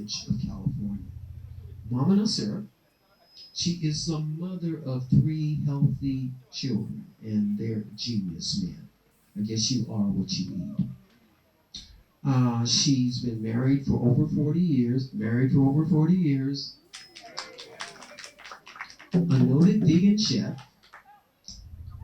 College of California. Mama Nasira, she is the mother of three healthy children, and they're genius men. I guess you are what you eat. She's been married for over 40 years, a noted vegan chef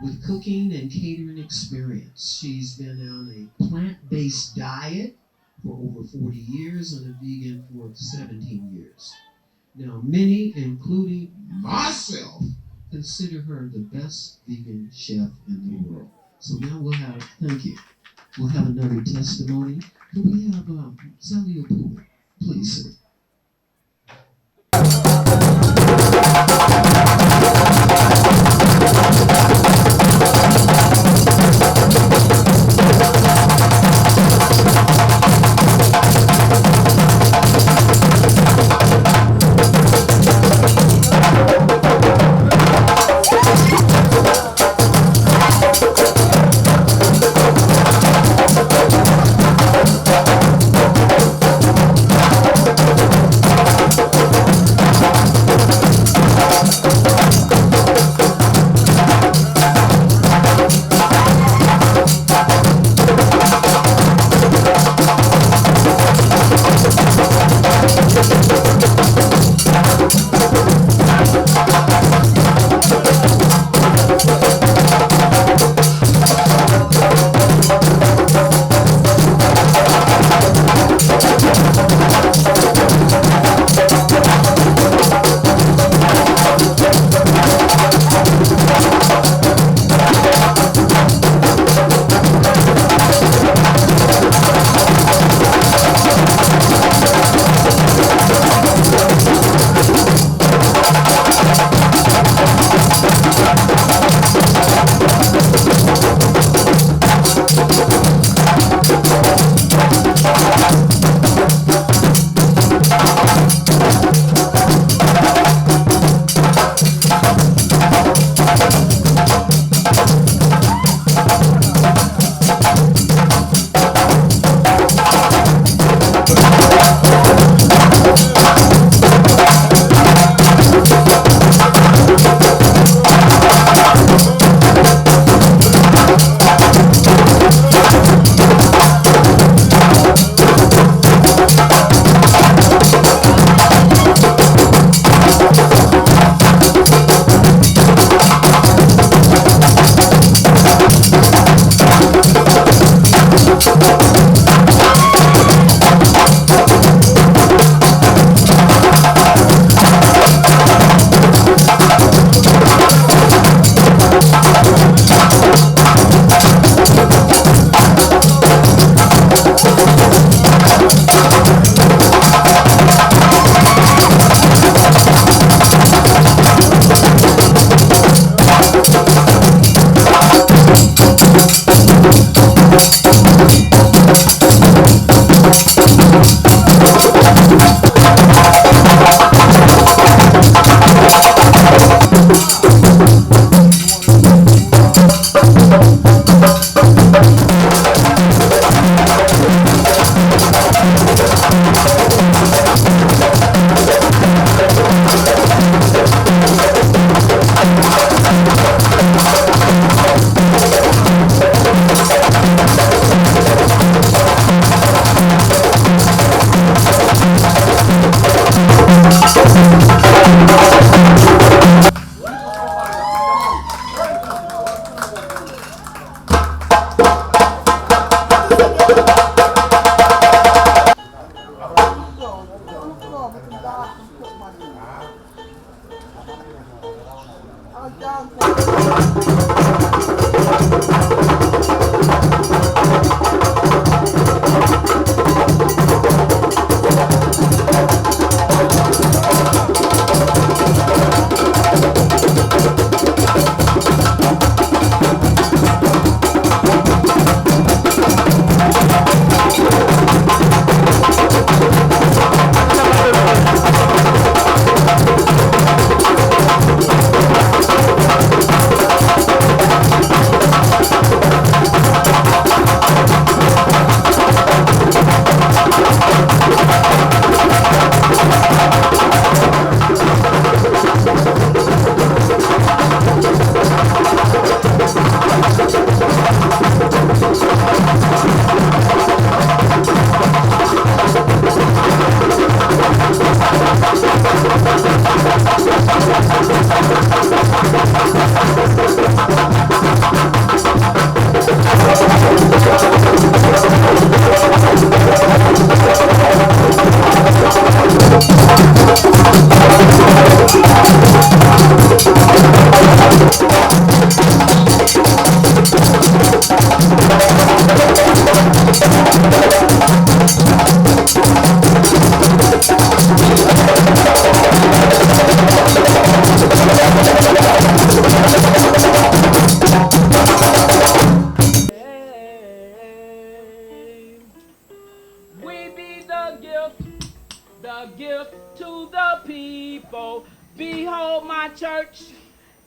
with cooking and catering experience. She's been on a plant-based diet for over 40 years and a vegan for 17 years. Now, many, including myself, consider her the best vegan chef in the world. So now thank you. We'll have another testimony. Can we have Zelio Pooh, please, sir? the gift to the people. Behold my church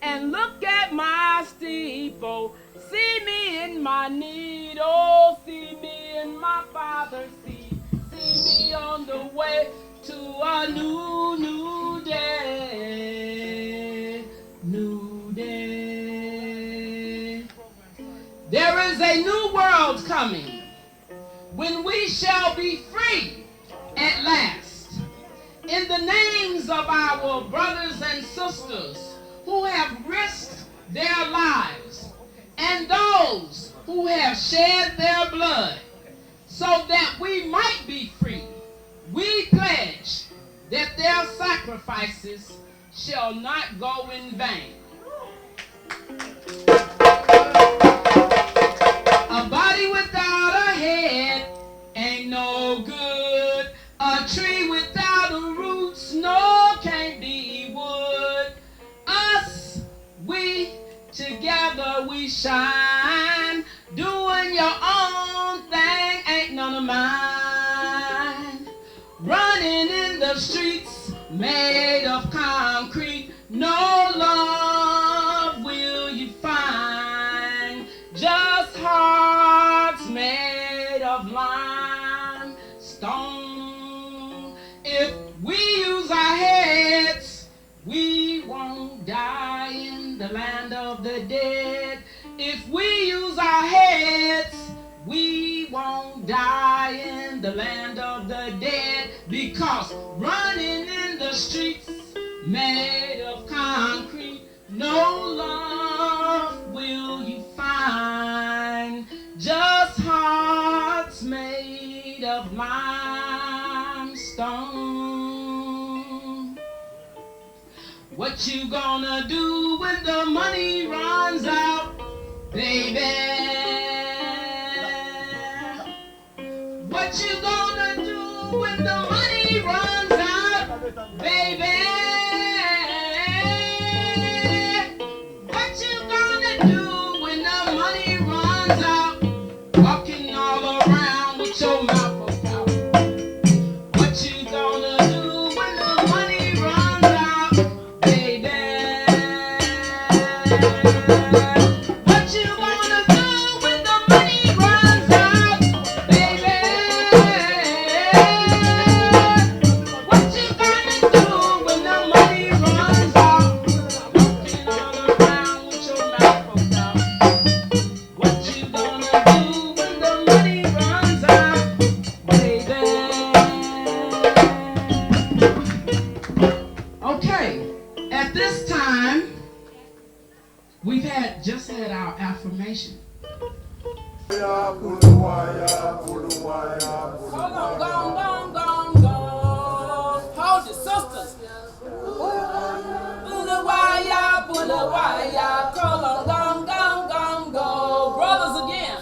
and look at my steeple. See me in my need, oh, see me in my Father's seat. See me on the way to a new day, new day. There is a new world coming when we shall be free at last. In the names of our brothers and sisters who have risked their lives and those who have shed their blood so that we might be free, we pledge that their sacrifices shall not go in vain. A body without a head ain't no good. A tree without a roots, no, can't be wood. Us, we, together we shine. Doing your own thing ain't none of mine. Running in the streets made of concrete, no love will you find. Just hearts made of limestone. If we use our heads, we won't die in the land of the dead. If we use our heads, we won't die in the land of the dead. Because running in the streets made of concrete, no love will you find. Just hearts made of limestone. What you gonna do when the money runs out, baby? What you gonna do when the money runs out, baby? What you gonna do when the money runs out? Walking all around with your mouth open out. What you gonna do when the money runs out, baby? What you gonna do when the money runs out, baby? What you gonna do when the money runs out? Walking all around with your mouth open out. What you gonna do when the money runs out, baby? Okay, at this time, we've just had our affirmation. Hold on, go. Hold your sisters. Bulawaya, call on, go. Brothers again.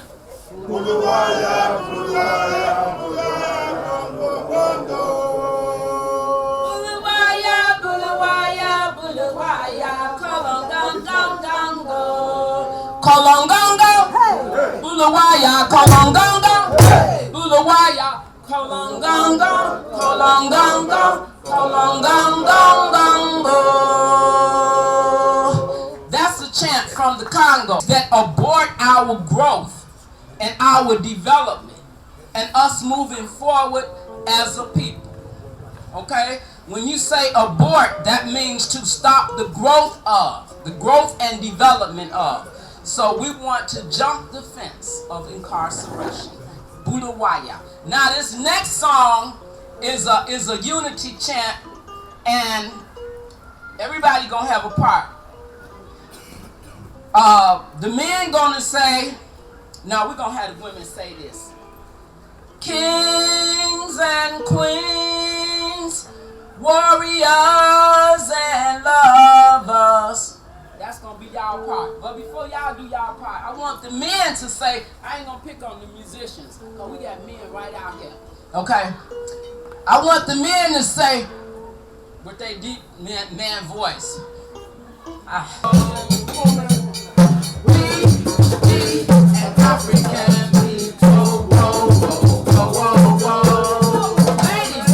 Bulawaya, call on, go. Call on, go. Bulawaya, call on, go. Bulawaya, call on, go. That's a chant from the Congo that abort our growth and our development and us moving forward as a people. Okay? When you say abort, that means to stop the growth and development of. So we want to jump the fence of incarceration. Bulawaya. Now this next song is a unity chant, and everybody gonna have a part. The men gonna say, no, we're gonna have the women say this. Kings and queens, warriors and lovers. That's gonna be y'all part. But before y'all do y'all part, I want the men to say, I ain't gonna pick on the musicians, because we got men right out here. Okay? I want the men to say, with their deep man voice. We an African people. Ladies,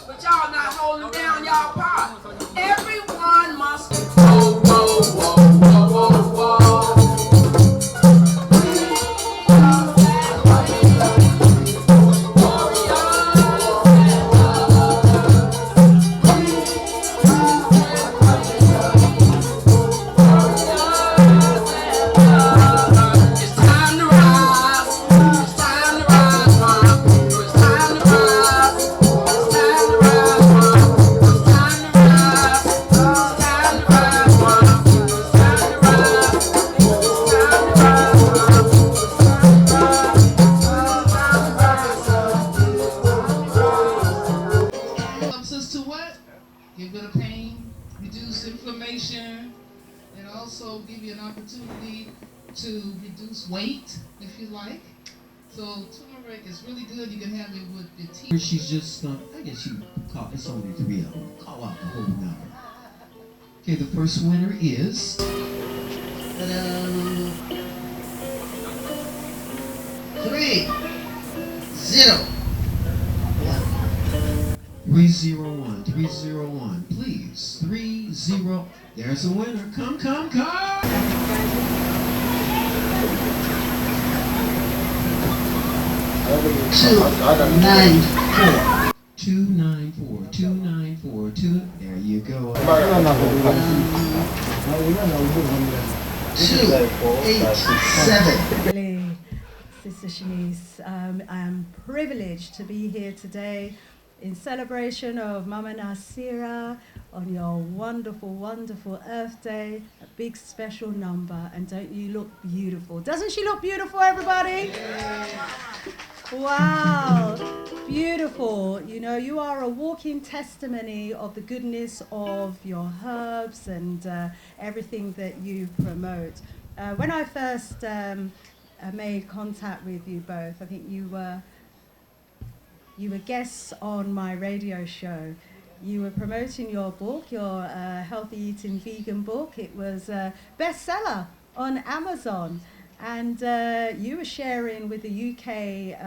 but y'all not holding down y'all part. Everyone must whoa, whoa, whoa, whoa, whoa, whoa. Helps us to what? Get rid of pain, reduce inflammation, and also give you an opportunity to reduce weight if you like. So turmeric is really good. You can have it with your tea. She's just, I guess you call, it's only 3 of them. Call out the whole number. Okay, the first winner is. 301. 301, please. 30. There's a winner. Come, come, come. 294. There you go. 287. Sister Shanice, I am privileged to be here today in celebration of Mama Nasira on your wonderful, wonderful Earth Day, a big special number. And don't you look beautiful? Doesn't she look beautiful, everybody? Wow, beautiful. You know, you are a walking testimony of the goodness of your herbs and everything that you promote. When I first made contact with you both, I think you were guests on my radio show. You were promoting your book, your Healthy Eating Vegan book. It was a bestseller on Amazon. And you were sharing with the UK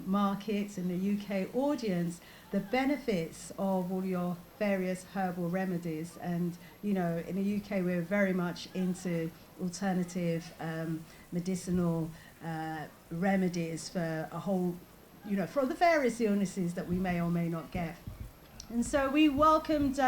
markets and the UK audience the benefits of all your various herbal remedies. And, you know, in the UK, we're very much into alternative medicinal remedies for a whole, you know, for the various illnesses that we may or may not get. And so we welcomed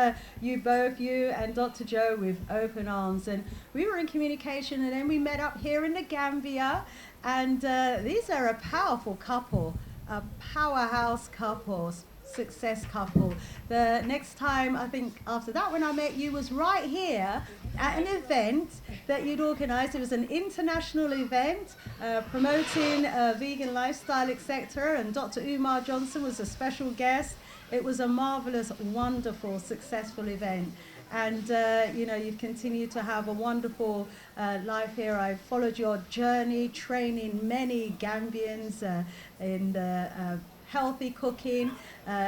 you both, you and Dr. Joe, with open arms. And we were in communication, and then we met up here in the Gambia. And these are a powerful couple, a powerhouse couple, success couple. The next time, I think after that, when I met you, was right here at an event that you'd organized. It was an international event promoting a vegan lifestyle, etc. And Dr. Umar Johnson was a special guest. It was a marvelous, wonderful, successful event. And, you know, you've continued to have a wonderful life here. I've followed your journey, training many Gambians in healthy cooking,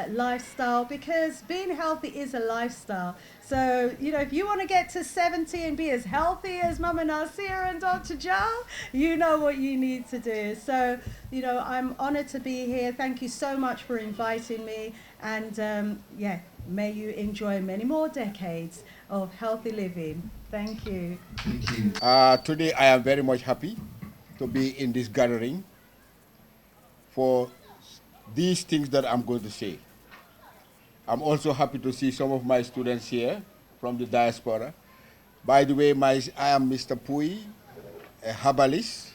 lifestyle, because being healthy is a lifestyle. So, you know, if you want to get to 70 and be as healthy as Mama Nasira and Dr. Joe, you know what you need to do. So, you know, I'm honored to be here. Thank you so much for inviting me. And, yeah, may you enjoy many more decades of healthy living. Thank you. Thank you. Today I am very much happy to be in this gathering for these things that I'm going to say. I'm also happy to see some of my students here from the diaspora. By the way, I am Mr. Pui, a herbalist,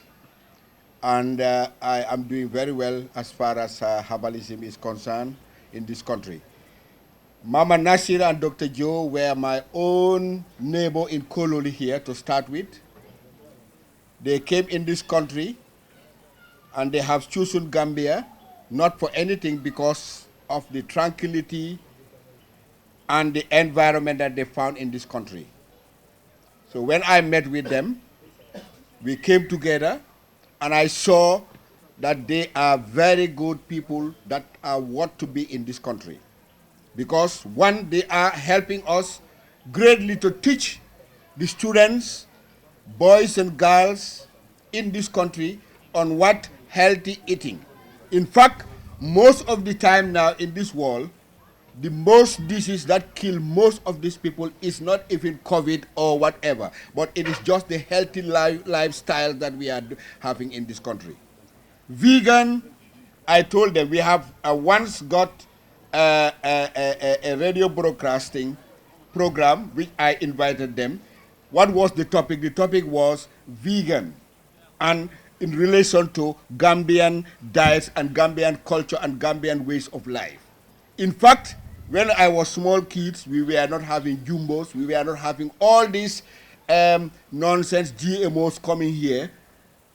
and I am doing very well as far as herbalism is concerned in this country. Mama Nasira and Dr. Joe were my own neighbor in Kololi here to start with. They came in this country and they have chosen Gambia, not for anything, because of the tranquility and the environment that they found in this country. So when I met with them, we came together and I saw that they are very good people that are what to be in this country. Because one, they are helping us greatly to teach the students, boys and girls in this country on what healthy eating. In fact, most of the time now in this world, the most disease that kill most of these people is not even COVID or whatever, but it is just the healthy lifestyle that we are having in this country. Vegan, I told them we have once got a radio broadcasting program which I invited them. What was the topic? The topic was vegan, and in relation to Gambian diets and Gambian culture and Gambian ways of life. In fact, when I was small kids, we were not having jumbos, we were not having all these nonsense GMOs coming here.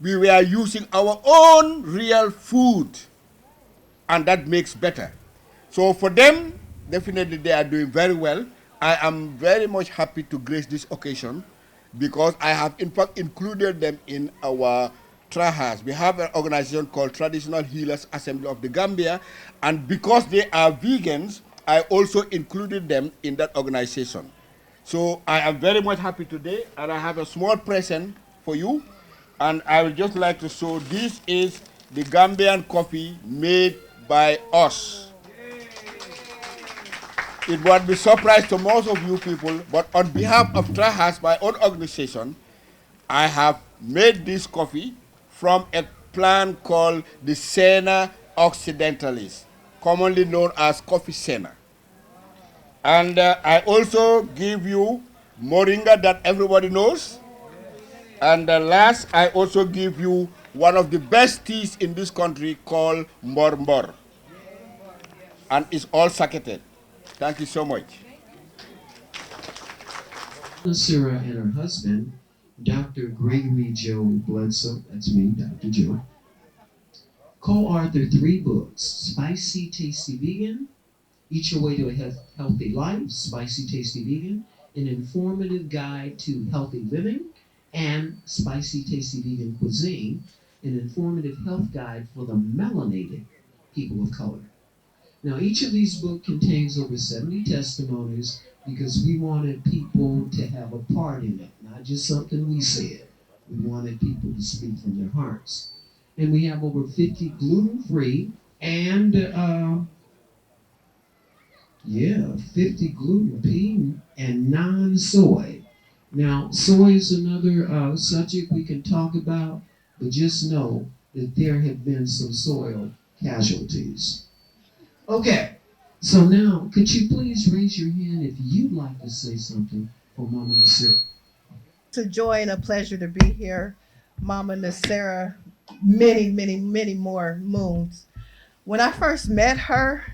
We were using our own real food, and that makes better. So for them, definitely they are doing very well. I am very much happy to grace this occasion because I have in fact included them in our TRAHAS. We have an organization called Traditional Healers Assembly of the Gambia, and because they are vegans, I also included them in that organization. So I am very much happy today, and I have a small present for you, and I would just like to show this is the Gambian coffee made by us. It would be surprise to most of you people, but on behalf of TRAHAS, my own organization, I have made this coffee from a plant called the Senna occidentalis, commonly known as coffee senna. And I also give you moringa that everybody knows. And last, I also give you one of the best teas in this country called mbor mbor. And it's all sacketed. Thank you so much. Sarah and her husband, Dr. Gregory Joe Bledsoe, that's me, Dr. Joe, co-authored 3 books: Spicy Tasty Vegan, Eat Your Way to a Healthy Life, Spicy Tasty Vegan, An Informative Guide to Healthy Living, and Spicy Tasty Vegan Cuisine, An Informative Health Guide for the Melanated People of Color. Now, each of these books contains over 70 testimonies because we wanted people to have a part in it, not just something we said. We wanted people to speak from their hearts. And we have over 50 gluten-free and 50 gluten-free and non-soy. Now, soy is another subject we can talk about, but just know that there have been some soil casualties. Okay, so now, could you please raise your hand if you'd like to say something for Mama Nasira? It's a joy and a pleasure to be here, Mama Nasira, many more moons. When I first met her,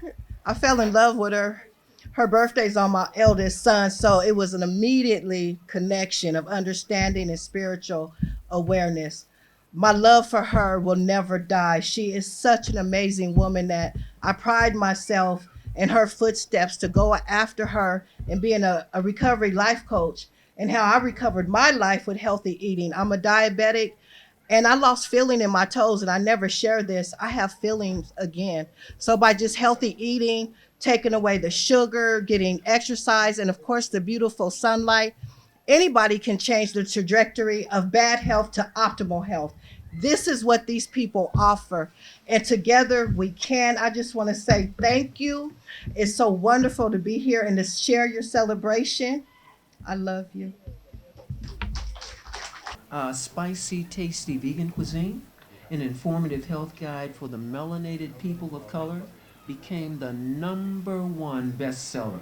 I fell in love with her. Her birthday's on my eldest son, so it was an immediately connection of understanding and spiritual awareness. My love for her will never die. She is such an amazing woman that I pride myself in her footsteps to go after her and being a recovery life coach and how I recovered my life with healthy eating. I'm a diabetic and I lost feeling in my toes, and I never share this. I have feelings again. So by just healthy eating, taking away the sugar, getting exercise, and of course the beautiful sunlight, anybody can change the trajectory of bad health to optimal health. This is what these people offer. And together we can. I just want to say thank you. It's so wonderful to be here and to share your celebration. I love you. Spicy Tasty Vegan Cuisine, An Informative Health Guide for the Melanated People of Color, became the #1 bestseller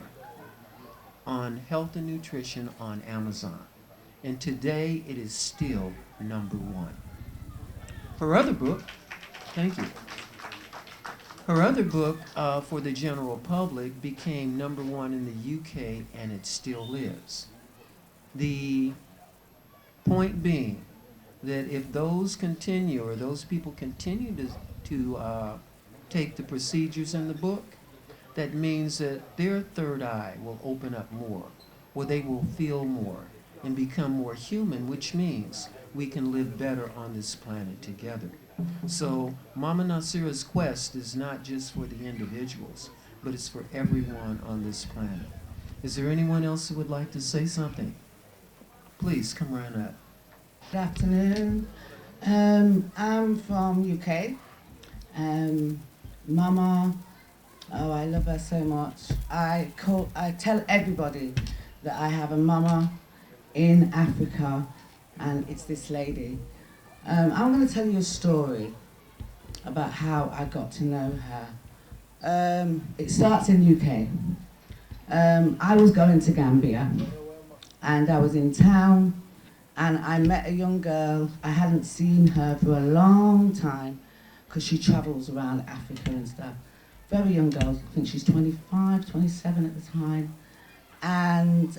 on health and nutrition on Amazon. And today it is still #1. Her other book, thank you. Her other book for the general public became #1 in the UK, and it still is. The point being that if those people continue to take the procedures in the book, that means that their third eye will open up more, or they will feel more and become more human, which means we can live better on this planet together. So Mama Nasira's quest is not just for the individuals, but it's for everyone on this planet. Is there anyone else who would like to say something? Please come right up. Good afternoon. I'm from UK. Mama Oh, I love her so much. I tell everybody that I have a mama in Africa, and it's this lady. I'm going to tell you a story about how I got to know her. It starts in UK. I was going to Gambia, and I was in town, and I met a young girl. I hadn't seen her for a long time, because she travels around Africa and stuff. Very young girl, I think she's 25, 27 at the time. And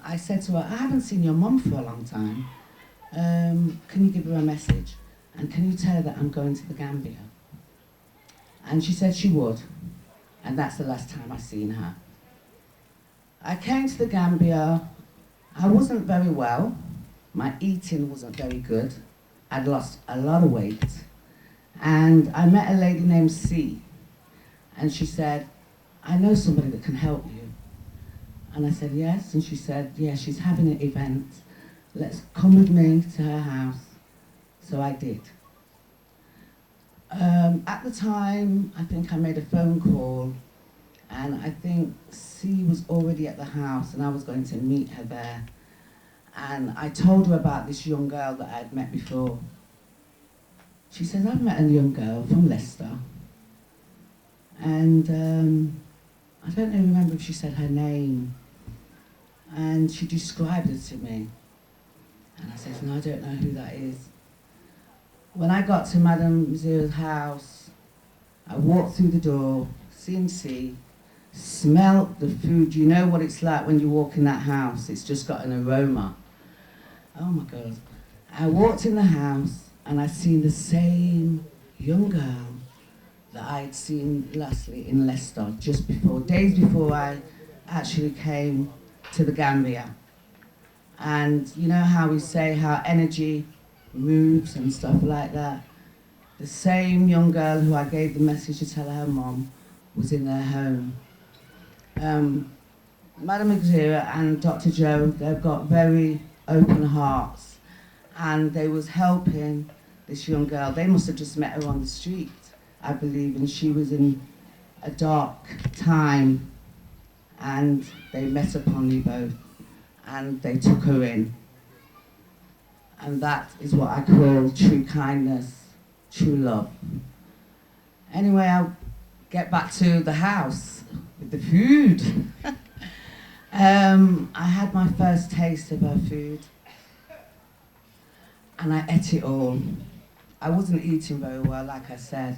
I said to her, I haven't seen your mum for a long time. Can you give her a message? And can you tell her that I'm going to the Gambia? And she said she would. And that's the last time I seen her. I came to the Gambia. I wasn't very well. My eating wasn't very good. I'd lost a lot of weight. And I met a lady named C. And she said, I know somebody that can help you. And I said, yes. And she said, yeah, she's having an event. Let's come with me to her house. So I did. At the time, I think I made a phone call, and I think C was already at the house, and I was going to meet her there. And I told her about this young girl that I had met before. She said, I've met a young girl from Leicester. And I don't remember if she said her name. And she described it to me. And I said, no, I don't know who that is. When I got to Madame Zira's house, I walked through the door, C&C, smelled the food. You know what it's like when you walk in that house. It's just got an aroma. Oh my God. I walked in the house and I seen the same young girl that I'd seen lastly in Leicester, just before, days before I actually came to the Gambia. And you know how we say how energy moves and stuff like that? The same young girl who I gave the message to tell her mom was in their home. Madame Zira and Dr. Joe, they've got very open hearts, and they was helping this young girl. They must have just met her on the street, I believe, and she was in a dark time, and they met upon me both, and they took her in. And that is what I call true kindness, true love. Anyway, I'll get back to the house with the food. I had my first taste of her food, and I ate it all. I wasn't eating very well, like I said,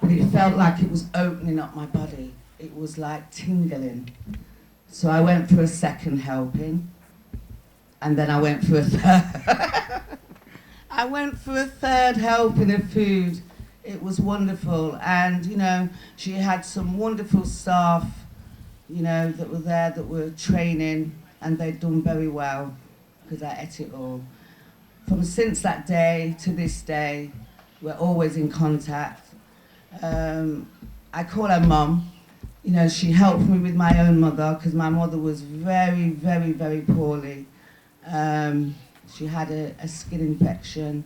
but it felt like it was opening up my body. It was like tingling. So I went for a second helping, and then I went for a third. I went for a third helping of food. It was wonderful. And, you know, she had some wonderful staff, you know, that were there, that were training, and they'd done very well, because I ate it all. From since that day to this day, we're always in contact. I call her Mum. You know, she helped me with my own mother, because my mother was very, very, very poorly. She had a skin infection,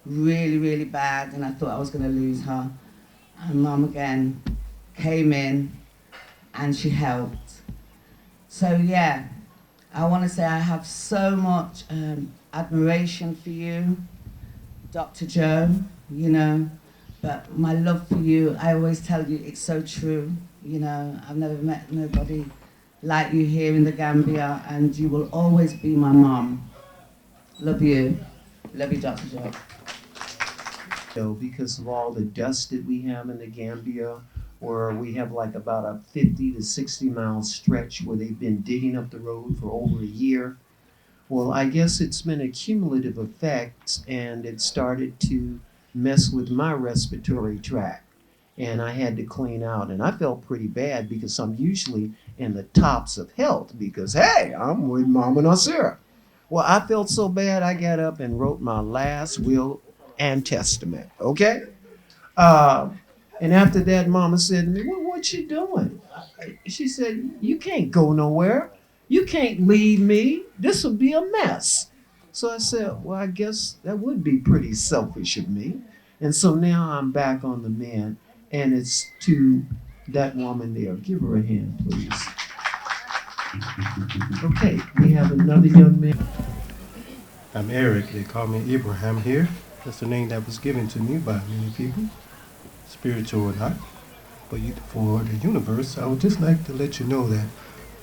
really, really bad, and I thought I was going to lose her. And Mum again came in, and she helped. So yeah, I want to say I have so much admiration for you, Dr. Joe, you know, but my love for you, I always tell you, it's so true. You know, I've never met nobody like you here in the Gambia, and you will always be my mom. Love you. Love you, Dr. Joe. Because of all the dust that we have in the Gambia, where we have like about a 50 to 60 mile stretch where they've been digging up the road for over a year. Well, I guess it's been a cumulative effect, and it started to mess with my respiratory tract, and I had to clean out, and I felt pretty bad because I'm usually in the tops of health because, hey, I'm with Mama Nasira. Well, I felt so bad, I got up and wrote my last will and testament, okay? And after that, Mama said to me, well, what you doing? She said, you can't go nowhere. You can't leave me. This will be a mess. So I said, well, I guess that would be pretty selfish of me. And so now I'm back on the mend, and it's to that woman there. Give her a hand, please. Okay, we have another young man. I'm Eric. They call me Abraham here. That's the name that was given to me by many people, spiritual or not. But for the universe, I would just like to let you know that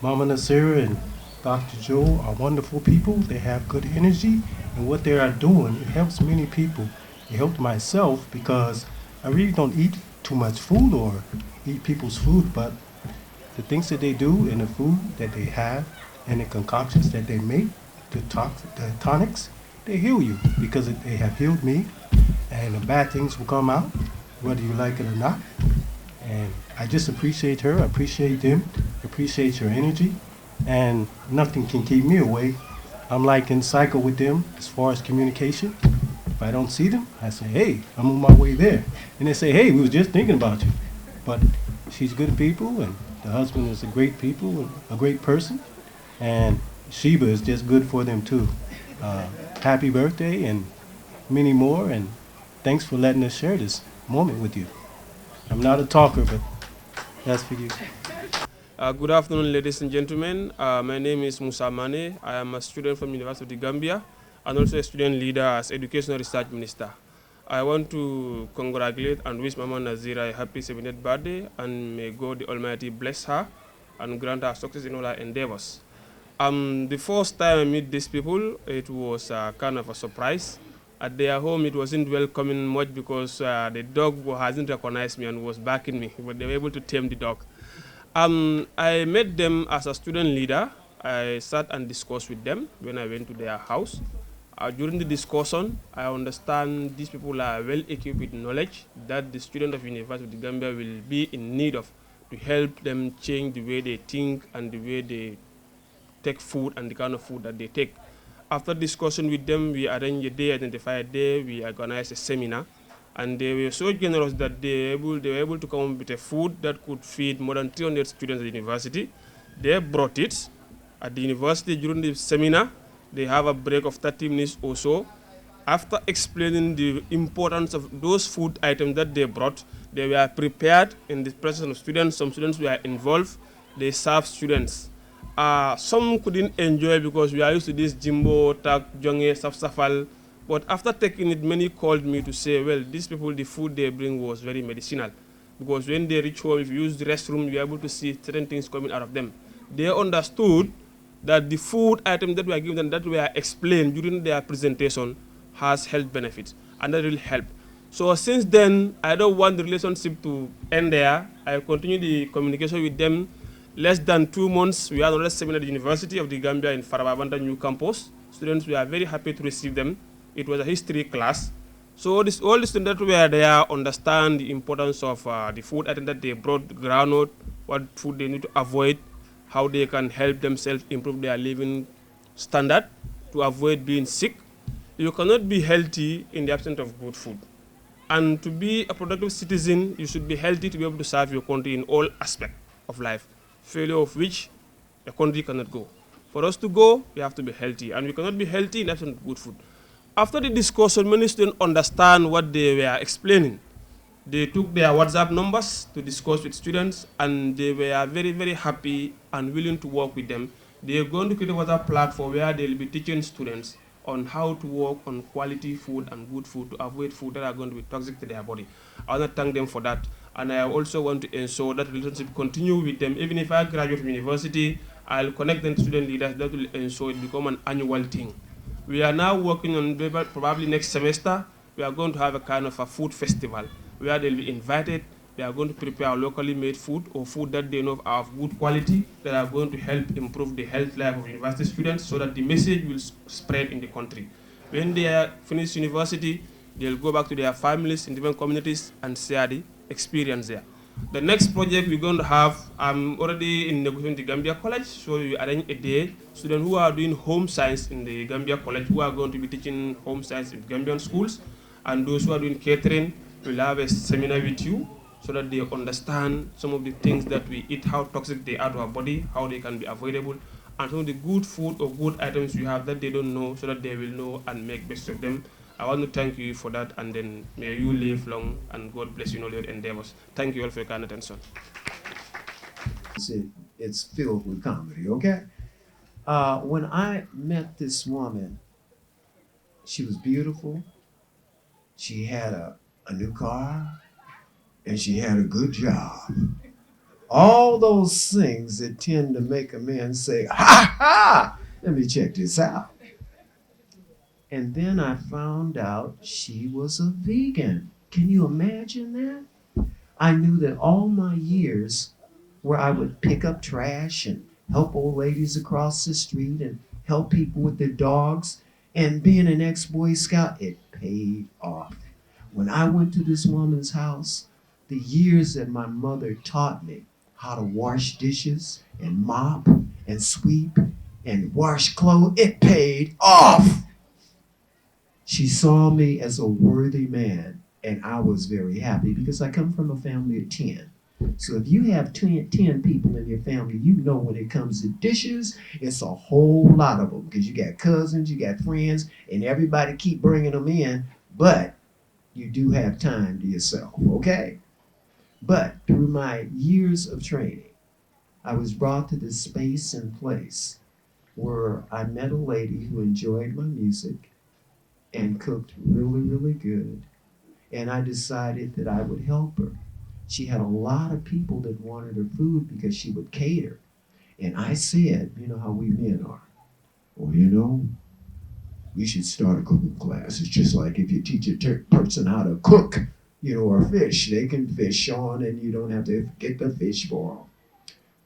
Mama Nasira and Dr. Joe are wonderful people. They have good energy, and what they are doing, it helps many people. It helped myself because I really don't eat too much food or eat people's food, but the things that they do and the food that they have and the concoctions that they make, the tonics, they heal you because they have healed me, and the bad things will come out, whether you like it or not. And I just appreciate her, I appreciate them, appreciate your energy, and nothing can keep me away. I'm like in cycle with them as far as communication. If I don't see them, I say, hey, I'm on my way there. And they say, hey, we was just thinking about you. But she's good people, and the husband is a great people, a great person, and Sheba is just good for them too. Happy birthday and many more, and thanks for letting us share this moment with you. I'm not a talker, but that's for you. Good afternoon, ladies and gentlemen. My name is Musa Mane. I am a student from University of the Gambia and also a student leader as Educational Research Minister. I want to congratulate and wish Mama Nazira a happy 70th birthday, and may God the Almighty bless her and grant her success in all her endeavors. The first time I meet these people, it was kind of a surprise. At their home, it wasn't welcoming much because the dog hasn't recognized me and was backing me, but they were able to tame the dog. I met them as a student leader. I sat and discussed with them when I went to their house. During the discussion, I understand these people are well equipped with knowledge that the student of University of the Gambia will be in need of to help them change the way they think and the way they take food and the kind of food that they take. After discussion with them, we arranged a day, identified a day, we organized a seminar, and they were so generous that they were able to come up with a food that could feed more than 300 students at the university. They brought it at the university during the seminar. They have a break of 30 minutes or so. After explaining the importance of those food items that they brought, they were prepared in the presence of students. Some students were involved. They served students. Some couldn't enjoy because we are used to this jimbo, tak, jonge, safsafal. But after taking it, many called me to say, well, these people, the food they bring was very medicinal. Because when they reach home, if you use the restroom, you're able to see certain things coming out of them. They understood that the food items that were given and that were explained during their presentation has health benefits, and that will help. So since then, I don't want the relationship to end there. I continue the communication with them. Less than 2 months, we had another seminar at the University of the Gambia in Farababanda New Campus. Students were very happy to receive them. It was a history class. So all the students that were there understand the importance of the food item that they brought, the groundnut, what food they need to avoid, how they can help themselves improve their living standard to avoid being sick. You cannot be healthy in the absence of good food. And to be a productive citizen, you should be healthy to be able to serve your country in all aspects of life, failure of which a country cannot go. For us to go, we have to be healthy, and we cannot be healthy in the absence of good food. After the discussion, many students understand what they were explaining. They took their WhatsApp numbers to discuss with students, and they were very, very happy and willing to work with them. They are going to create a WhatsApp platform where they'll be teaching students on how to work on quality food and good food to avoid food that are going to be toxic to their body. I want to thank them for that. And I also want to ensure that relationship continue with them. Even if I graduate from university, I'll connect them to student leaders that will ensure it become an annual thing. We are now working on probably next semester, we are going to have a kind of a food festival where they'll be invited. They are going to prepare locally made food or food that they know are of good quality that are going to help improve the health life of university students so that the message will spread in the country. When they are finished university, they'll go back to their families in different communities and share the experience there. The next project we're going to have, I'm already in negotiation with the Gambia College, so we arrange a day, students who are doing home science in the Gambia College, who are going to be teaching home science in Gambian schools, and those who are doing catering will have a seminar with you so that they understand some of the things that we eat, how toxic they are to our body, how they can be avoidable, and some of the good food or good items we have that they don't know so that they will know and make best of them. I want to thank you for that, and then may you live long and God bless you in all your endeavors. Thank you all for your kind attention. It's filled with comedy, okay? When I met this woman, she was beautiful. She had a new car, and she had a good job. All those things that tend to make a man say, ha ha, let me check this out. And then I found out she was a vegan. Can you imagine that? I knew that all my years where I would pick up trash and help old ladies across the street and help people with their dogs and being an ex-Boy Scout, it paid off. When I went to this woman's house, the years that my mother taught me how to wash dishes and mop and sweep and wash clothes, it paid off. She saw me as a worthy man, and I was very happy because I come from a family of 10. So if you have 10 people in your family, you know when it comes to dishes, it's a whole lot of them because you got cousins, you got friends, and everybody keep bringing them in, but you do have time to yourself, okay? But through my years of training, I was brought to this space and place where I met a lady who enjoyed my music and cooked really, really good. And I decided that I would help her. She had a lot of people that wanted her food because she would cater. And I said, you know how we men are. Well, you know, we should start a cooking class. It's just like if you teach a person how to cook, you know, or fish, they can fish on and you don't have to get the fish for them.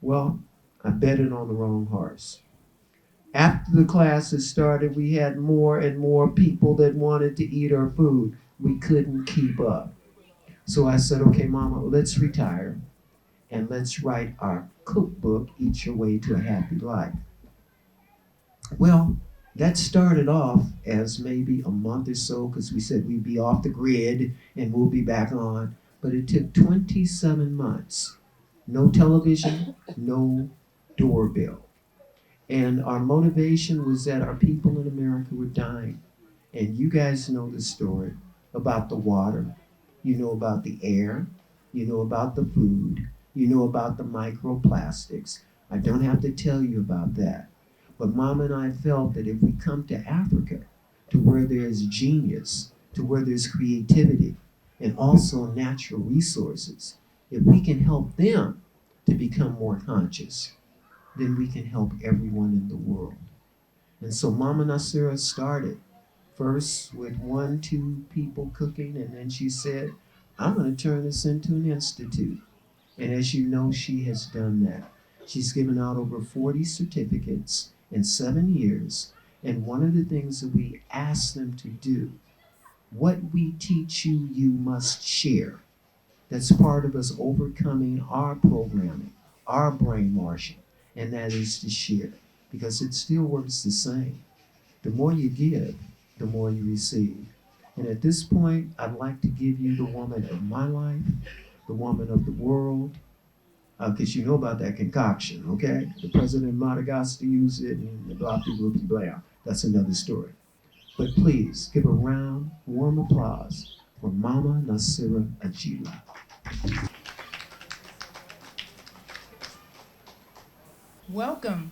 Well, I betted on the wrong horse. After the classes started, we had more and more people that wanted to eat our food. We couldn't keep up. So I said, okay, Mama, let's retire and let's write our cookbook, Eat Your Way to a Happy Life. Well, that started off as maybe a month or so because we said we'd be off the grid and we'll be back on. But it took 27 months. No television, no doorbell. And our motivation was that our people in America were dying. And you guys know the story about the water. You know about the air. You know about the food. You know about the microplastics. I don't have to tell you about that. But Mom and I felt that if we come to Africa, to where there's genius, to where there's creativity, and also natural resources, if we can help them to become more conscious, then we can help everyone in the world. And so Mama Nasira started first with 1-2 people cooking, and then she said, I'm going to turn this into an institute. And as you know, she has done that. She's given out over 40 certificates in 7 years. And one of the things that we ask them to do, what we teach you, you must share. That's part of us overcoming our programming, our brainwashing, and that is to share, because it still works the same. The more you give, the more you receive. And at this point, I'd like to give you the woman of my life, the woman of the world, because you know about that concoction, okay? The president of Madagascar used it, and blah, blah, blah, blah. That's another story. But please, give a round, warm applause for Mama Nasira Ajila. Welcome.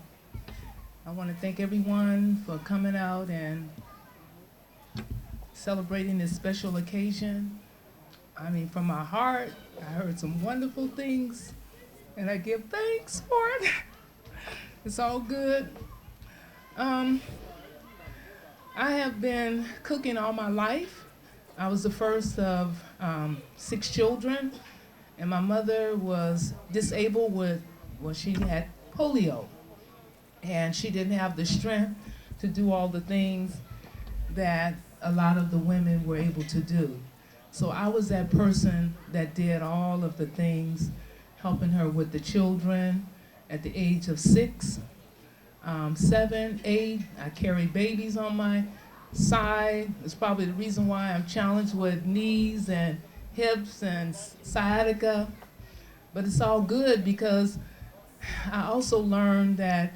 I want to thank everyone for coming out and celebrating this special occasion. I mean, from my heart, I heard some wonderful things, and I give thanks for it. It's all good. I have been cooking all my life. I was the first of 6 children, and my mother was disabled she had polio, and she didn't have the strength to do all the things that a lot of the women were able to do. So I was that person that did all of the things, helping her with the children at the age of 6, 7, 8. I carried babies on my side. It's probably the reason why I'm challenged with knees and hips and sciatica. But it's all good because I also learned that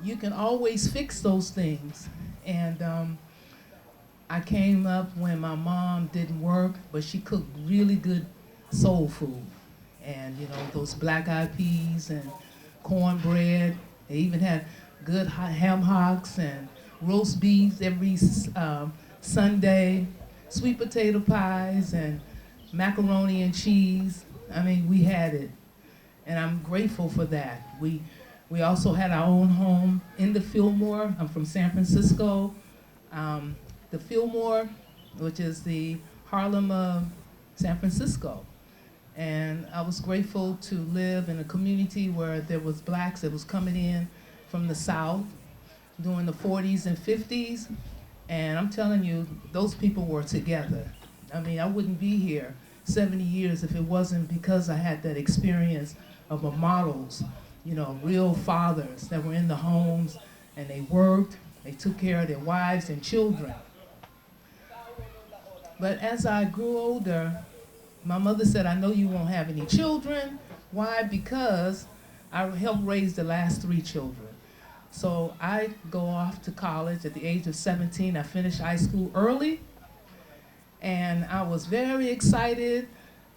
you can always fix those things. And I came up when my mom didn't work, but she cooked really good soul food. And you know, those black eyed peas and cornbread. They even had good ham hocks and roast beefs every Sunday, sweet potato pies and macaroni and cheese. I mean, we had it, and I'm grateful for that. We also had our own home in the Fillmore. I'm from San Francisco. The Fillmore, which is the Harlem of San Francisco. And I was grateful to live in a community where there was blacks that was coming in from the South during the 40s and 50s. And I'm telling you, those people were together. I mean, I wouldn't be here 70 years if it wasn't because I had that experience of models, you know, real fathers that were in the homes and they worked, they took care of their wives and children. But as I grew older, my mother said, I know you won't have any children. Why? Because I helped raise the last 3 children. So I go off to college at the age of 17. I finished high school early, and I was very excited.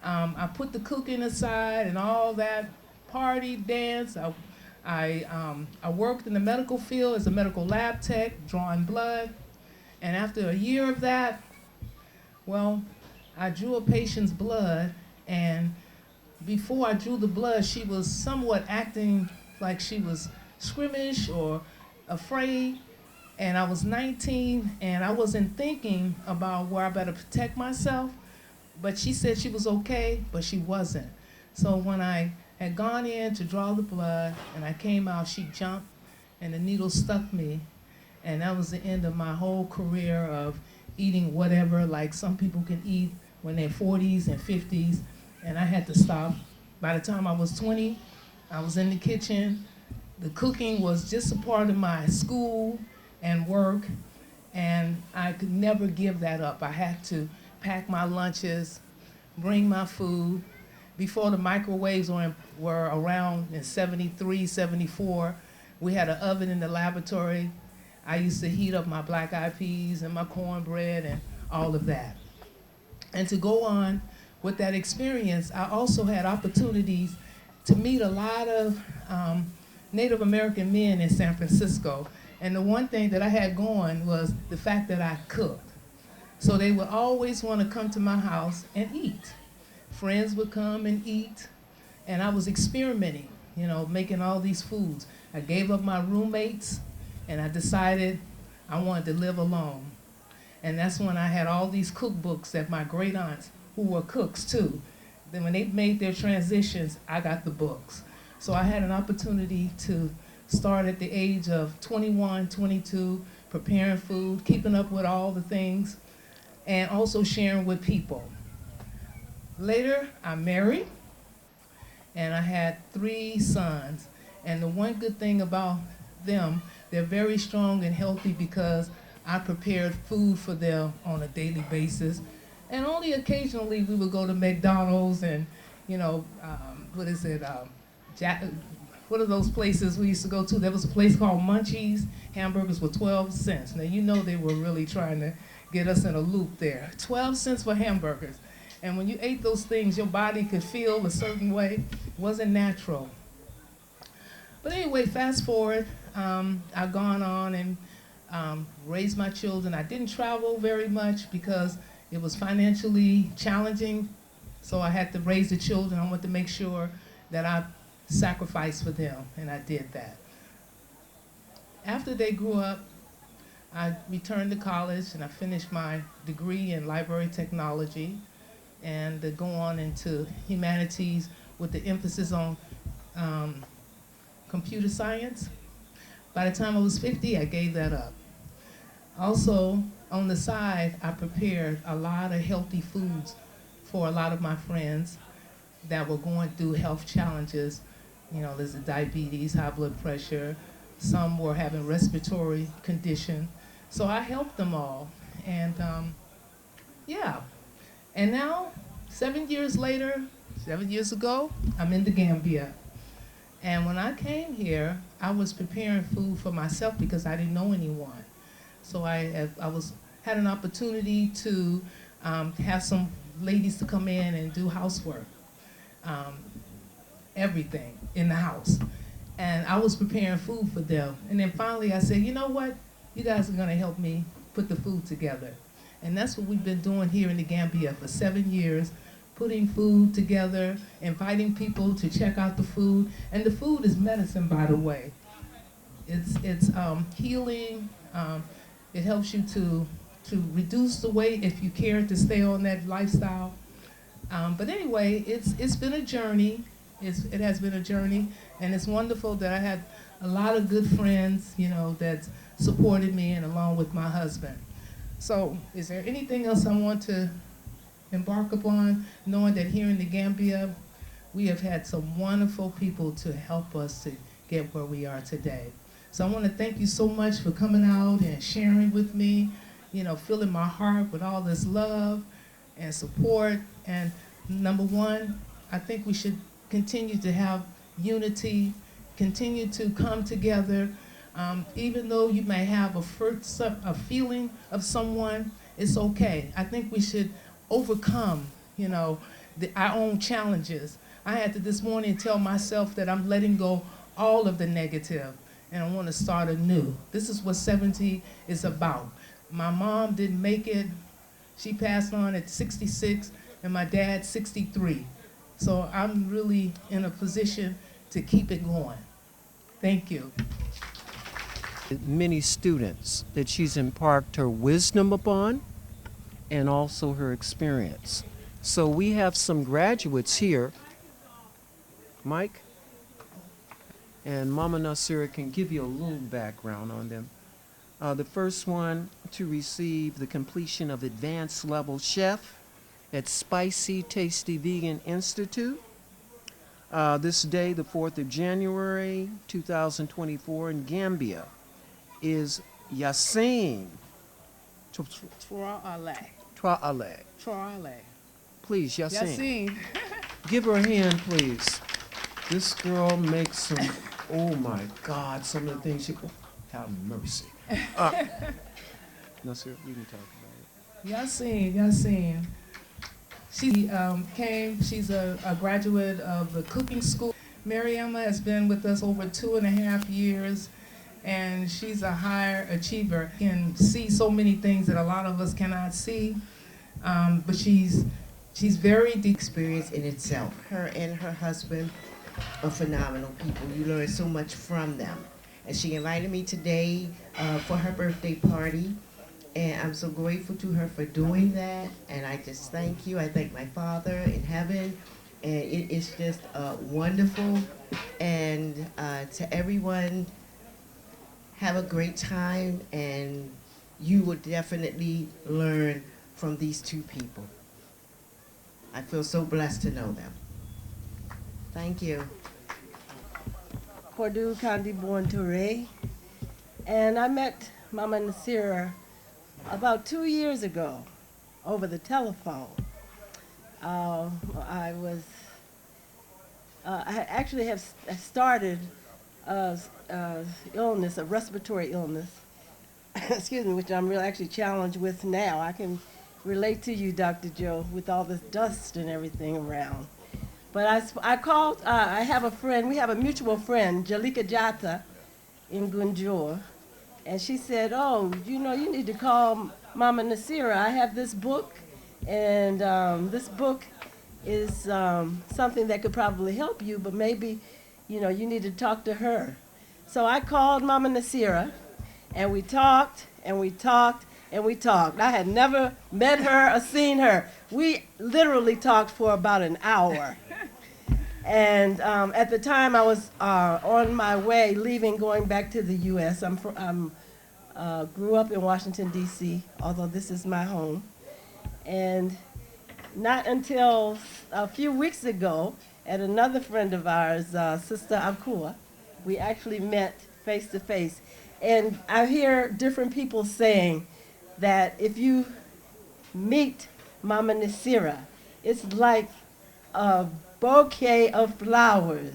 I put the cooking aside and all that, party, dance. I worked in the medical field as a medical lab tech, drawing blood. And after a year of that, well, I drew a patient's blood, and before I drew the blood, she was somewhat acting like she was squeamish or afraid. And I was 19, and I wasn't thinking about where I better protect myself. But she said she was okay, but she wasn't. So when I had gone in to draw the blood, and I came out, she jumped, and the needle stuck me. And that was the end of my whole career of eating whatever, like some people can eat when they're 40s and 50s, and I had to stop. By the time I was 20, I was in the kitchen. The cooking was just a part of my school and work, and I could never give that up. I had to pack my lunches, bring my food. Before the microwaves were around in 73, 74, we had an oven in the laboratory. I used to heat up my black-eyed peas and my cornbread and all of that. And to go on with that experience, I also had opportunities to meet a lot of Native American men in San Francisco. And the one thing that I had going was the fact that I cooked. So they would always want to come to my house and eat. Friends would come and eat, and I was experimenting, you know, making all these foods. I gave up my roommates, and I decided I wanted to live alone. And that's when I had all these cookbooks that my great aunts, who were cooks too, then when they made their transitions, I got the books. So I had an opportunity to start at the age of 21, 22, preparing food, keeping up with all the things, and also sharing with people. Later, I married, and I had 3 sons. And the one good thing about them, they're very strong and healthy because I prepared food for them on a daily basis. And only occasionally we would go to McDonald's and, you know, what are those places we used to go to? There was a place called Munchies. Hamburgers were 12 cents. Now, you know they were really trying to get us in a loop there. 12 cents for hamburgers. And when you ate those things, your body could feel a certain way. It wasn't natural. But anyway, fast forward, I've gone on and raised my children. I didn't travel very much because it was financially challenging. So I had to raise the children. I wanted to make sure that I sacrificed for them, and I did that. After they grew up, I returned to college, and I finished my degree in library technology and to go on into humanities with the emphasis on computer science. By the time I was 50, I gave that up. Also, on the side, I prepared a lot of healthy foods for a lot of my friends that were going through health challenges. You know, there's diabetes, high blood pressure. Some were having respiratory condition. So I helped them all. And yeah. And now, 7 years later, 7 years ago, I'm in the Gambia. And when I came here, I was preparing food for myself because I didn't know anyone. So I had an opportunity to have some ladies to come in and do housework, everything in the house. And I was preparing food for them. And then finally I said, you know what? You guys are gonna help me put the food together. And that's what we've been doing here in the Gambia for 7 years, putting food together, inviting people to check out the food. And the food is medicine, by the way. It's healing. It helps you to reduce the weight if you care to stay on that lifestyle. But anyway, it's been a journey. It has been a journey, and it's wonderful that I had a lot of good friends, you know, that supported me, and along with my husband. So, is there anything else I want to embark upon, knowing that here in the Gambia, we have had some wonderful people to help us to get where we are today. So I want to thank you so much for coming out and sharing with me, you know, filling my heart with all this love and support. And number one, I think we should continue to have unity, continue to come together. Even though you may have a feeling of someone, it's okay. I think we should overcome, you know, our own challenges. I had to this morning tell myself that I'm letting go all of the negative, and I want to start anew. This is what 70 is about. My mom didn't make it. She passed on at 66, and my dad 63. So I'm really in a position to keep it going. Thank you. Many students that she's imparted her wisdom upon and also her experience. So we have some graduates here. Mike? And Mama Nasira can give you a little background on them. The first one to receive the completion of advanced level chef at Spicy Tasty Vegan Institute. This day, the 4th of January, 2024 in Gambia, is Yassine Traoré. Please, Yassine. Give her a hand, please. This girl makes some, oh my God, some of the things she, have mercy. Nasir, you can talk about it. Yassine. She she's a graduate of the cooking school. Mariama has been with us over 2.5 years, and she's a higher achiever. Can see so many things that a lot of us cannot see, but she's very deep. Experience in itself. Her and her husband are phenomenal people. You learn so much from them. And she invited me today for her birthday party. And I'm so grateful to her for doing that. And I just thank you. I thank my Father in heaven. And it is just wonderful. And to everyone, have a great time. And you will definitely learn from these two people. I feel so blessed to know them. Thank you. Cordu Kandi Born Touré. And I met Mama Nasira about 2 years ago over the telephone. I actually have started illness, a respiratory illness, excuse me, which I'm really actually challenged with now. I can relate to you, Dr. Joe, with all this dust and everything around. But I called, I have a friend, we have a mutual friend, Jalika Jata in Gunjur, and she said, oh, you know, you need to call Mama Nasira. I have this book, and this book is something that could probably help you, but maybe, you know, you need to talk to her. So I called Mama Nasira, and we talked, and we talked, and we talked. I had never met her or seen her. We literally talked for about an hour. And at the time, I was on my way, leaving, going back to the U.S. I grew up in Washington, D.C., although this is my home. And not until a few weeks ago, at another friend of ours, Sister Akua, we actually met face to face. And I hear different people saying that if you meet Mama Nasira, it's like a bouquet of flowers.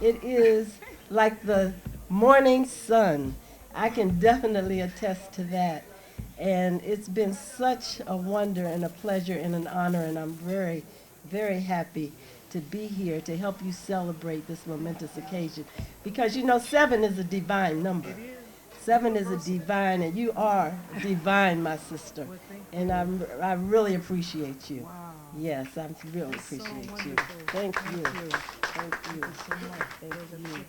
It is like the morning sun. I can definitely attest to that. And it's been such a wonder and a pleasure and an honor, and I'm very, very happy to be here to help you celebrate this momentous occasion. Because you know, 7 is a divine number. 7 is a divine, and you are divine, my sister. And I really appreciate you. Yes, I really appreciate you. Thank you. Thank you so much. Thank you.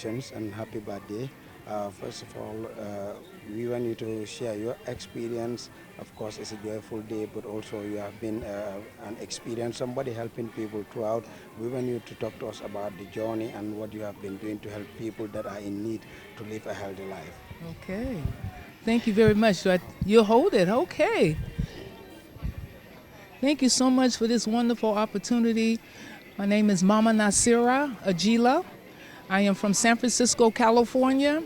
congratulations and happy birthday. First of all, we want you to share your experience. Of course, it's a joyful day, but also you have been an experienced somebody helping people throughout. We want you to talk to us about the journey and what you have been doing to help people that are in need to live a healthy life. Okay. Thank you very much. You'll hold it. Okay. Thank you so much for this wonderful opportunity. My name is Mama Nasira Ajila. I am from San Francisco, California.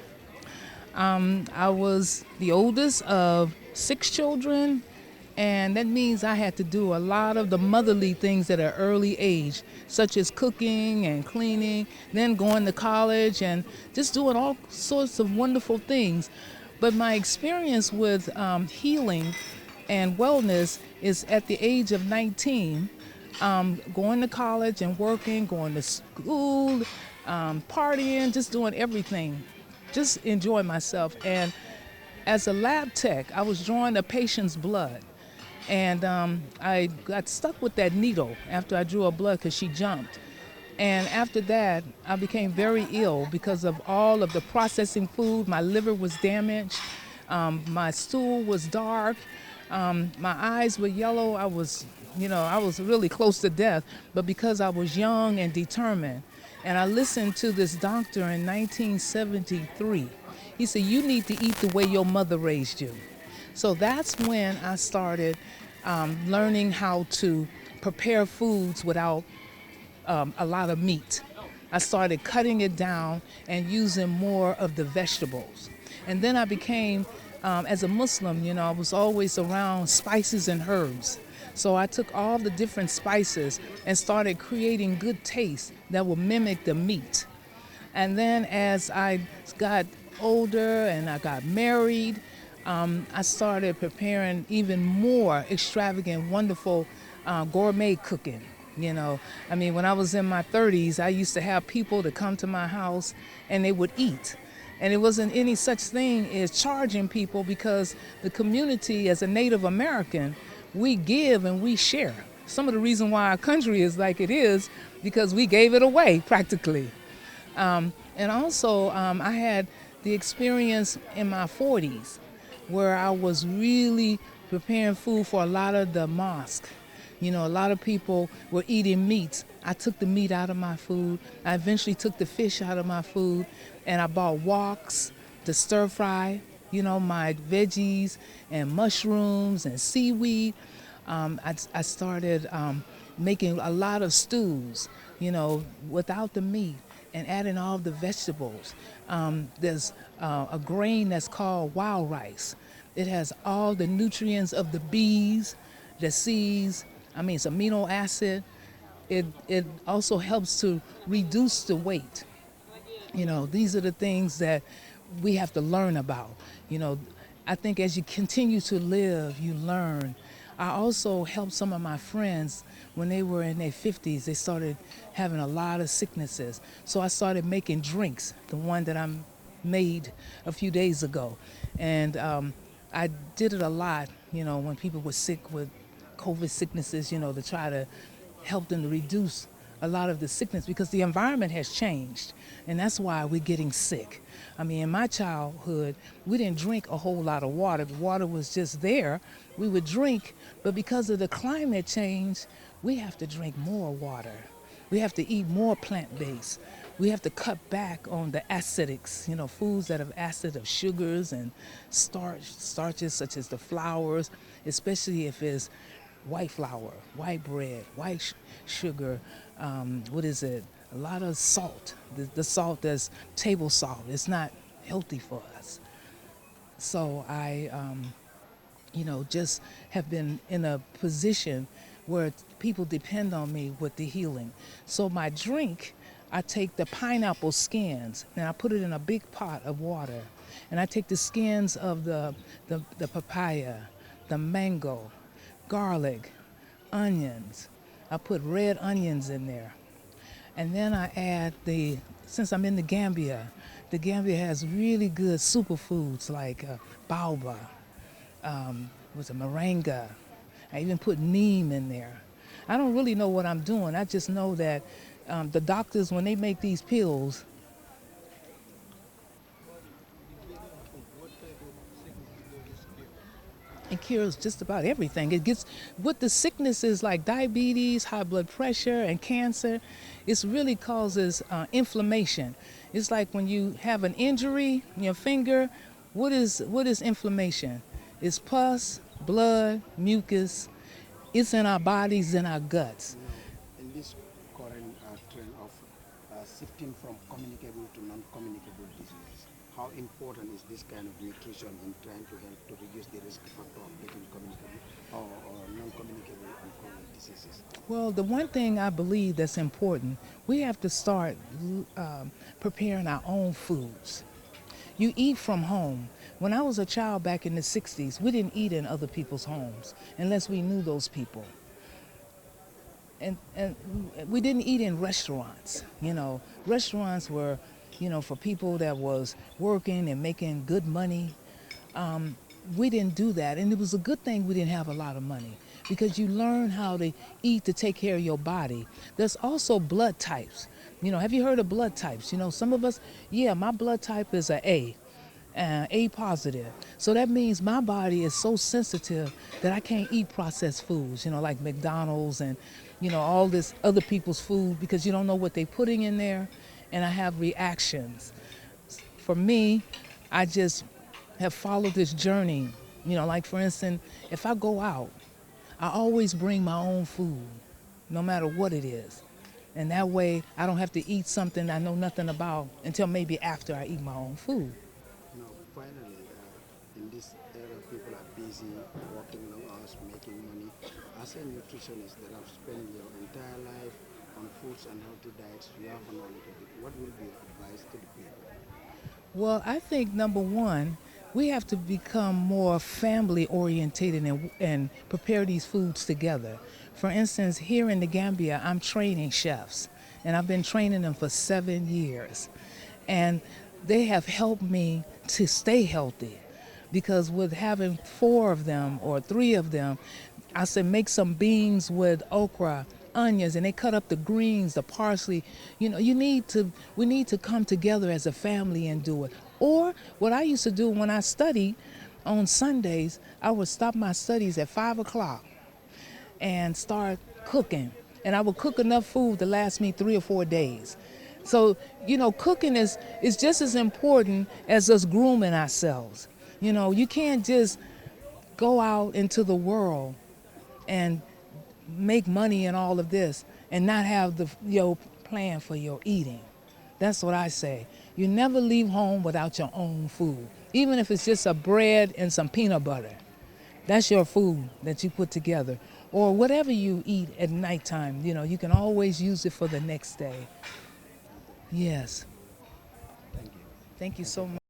I was the oldest of 6 children, and that means I had to do a lot of the motherly things at an early age, such as cooking and cleaning, then going to college and just doing all sorts of wonderful things. But my experience with healing and wellness is at the age of 19, going to college and working, going to school, partying, just doing everything, just enjoying myself. And as a lab tech, I was drawing a patient's blood. And I got stuck with that needle after I drew her blood because she jumped. And after that, I became very ill because of all of the processing food. My liver was damaged. My stool was dark. My eyes were yellow. I was really close to death. But because I was young and determined, and I listened to this doctor in 1973, he said, "You need to eat the way your mother raised you." So that's when I started learning how to prepare foods without a lot of meat. I started cutting it down and using more of the vegetables. And then I became, as a Muslim, I was always around spices and herbs. So I took all the different spices and started creating good taste that would mimic the meat. And then as I got older and I got married, I started preparing even more extravagant, wonderful gourmet cooking. When I was in my 30s, I used to have people to come to my house and they would eat. And it wasn't any such thing as charging people because the community, as a Native American, we give and we share. Some of the reason why our country is like it is because we gave it away practically. And also I had the experience in my 40s where I was really preparing food for a lot of the mosque. A lot of people were eating meats. I took the meat out of my food. I eventually took the fish out of my food, and I bought woks to stir fry, my veggies and mushrooms and seaweed. I started making a lot of stews, without the meat and adding all the vegetables. There's a grain that's called wild rice. It has all the nutrients of the bees, the seeds. It's amino acid. It also helps to reduce the weight. These are the things that we have to learn about. I think as you continue to live, you learn. I also helped some of my friends when they were in their 50s. They started having a lot of sicknesses. So I started making drinks, the one that I made a few days ago. And I did it a lot, when people were sick with COVID sicknesses, to try to help them to reduce a lot of the sickness because the environment has changed. And that's why we're getting sick. In my childhood, we didn't drink a whole lot of water. The water was just there. We would drink, but because of the climate change, we have to drink more water. We have to eat more plant-based. We have to cut back on the acidics, foods that have acid of sugars and starches such as the flours, especially if it's white flour, white bread, white sugar, a lot of salt. The salt that's table salt. It's not healthy for us. So I, just have been in a position where people depend on me with the healing. So my drink, I take the pineapple skins and I put it in a big pot of water. And I take the skins of the papaya, the mango, garlic, onions. I put red onions in there. And then I add since I'm in the Gambia has really good superfoods like baobab, moringa. I even put neem in there. I don't really know what I'm doing. I just know that the doctors, when they make these pills, It cures just about everything. It gets, with the sicknesses like diabetes, high blood pressure, and cancer, it really causes inflammation. It's like when you have an injury in your finger, what is inflammation? It's pus, blood, mucus. It's in our bodies, in our guts. In this current trend of shifting from communicable to non-communicable diseases, how important is this kind of nutrition in trying to help to reduce the risk factor of getting communicable or non-communicable and chronic diseases? Well, the one thing I believe that's important, we have to start preparing our own foods. You eat from home. When I was a child back in the 60s, we didn't eat in other people's homes unless we knew those people. And we didn't eat in restaurants. You know, restaurants were, you know, for people that was working and making good money. We didn't do that, and it was a good thing we didn't have a lot of money, because you learn how to eat to take care of your body. There's also blood types. You know, have you heard of blood types? You know, some of us, yeah, my blood type is A positive. So that means my body is so sensitive that I can't eat processed foods, you know, like McDonald's and, you know, all this other people's food, because you don't know what they're putting in there, and I have reactions. For me, I just have followed this journey. You know, like for instance, if I go out, I always bring my own food, no matter what it is. And that way, I don't have to eat something I know nothing about until maybe after I eat my own food. Now, finally, in this era, people are busy, working long hours, making money. As a nutritionist that have spent your entire life on foods and healthy diets, you have a knowledge of it. What will be your advice to the people? Well, I think number one, we have to become more family orientated and prepare these foods together. For instance, here in the Gambia, I'm training chefs, and I've been training them for 7 years. And they have helped me to stay healthy, because with having 4 of them or 3 of them, I said make some beans with okra, onions, and they cut up the greens, the parsley. You know, we need to come together as a family and do it. Or what I used to do when I studied on Sundays, I would stop my studies at 5 o'clock and start cooking. And I would cook enough food to last me 3 or 4 days. So, you know, cooking is just as important as us grooming ourselves. You know, you can't just go out into the world and make money and all of this and not have your plan for your eating. That's what I say. You never leave home without your own food, even if it's just a bread and some peanut butter. That's your food that you put together. Or whatever you eat at nighttime, you know, you can always use it for the next day. Yes. Thank you. Thank you so much.